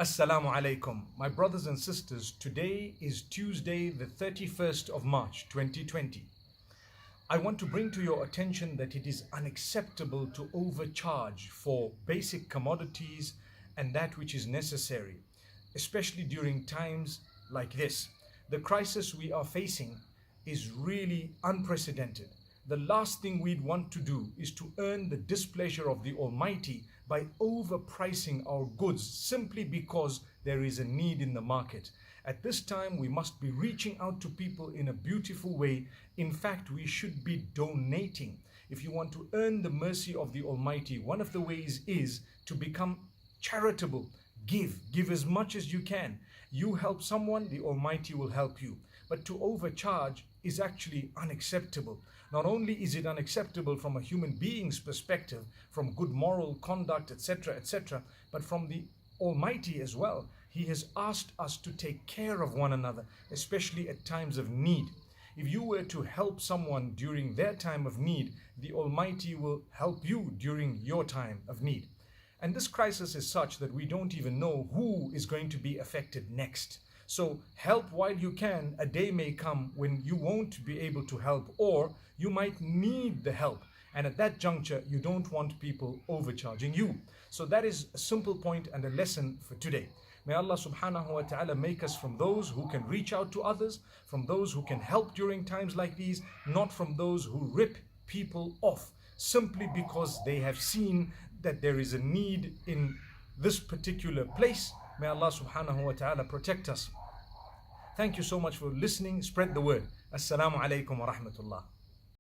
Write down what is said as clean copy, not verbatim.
Assalamu alaikum, my brothers and sisters. Today is Tuesday, the 31st of March 2020. I want to bring to your attention that it is unacceptable to overcharge for basic commodities and that which is necessary, especially during times like this. The crisis we are facing is really unprecedented. The last thing we'd want to do is to earn the displeasure of the Almighty by overpricing our goods simply because there is a need in the market. At this time, we must be reaching out to people in a beautiful way. In fact, we should be donating. If you want to earn the mercy of the Almighty, one of the ways is to become charitable. Give as much as you can. You help someone, the Almighty will help you. But to overcharge is actually unacceptable. Not only is it unacceptable from a human being's perspective, from good moral conduct, etc., but from the Almighty as well. He has asked us to take care of one another, especially at times of need. If you were to help someone during their time of need, the Almighty will help you during your time of need. And this crisis is such that we don't even know who is going to be affected next. So help while you can. A day may come when you won't be able to help, or you might need the help. And at that juncture, you don't want people overcharging you. So that is a simple point and a lesson for today. May Allah subhanahu wa ta'ala make us from those who can reach out to others, from those who can help during times like these, not from those who rip people off simply because they have seen that there is a need in this particular place. May Allah subhanahu wa ta'ala protect us. Thank you so much for listening. Spread the word. Assalamu alaikum wa rahmatullah.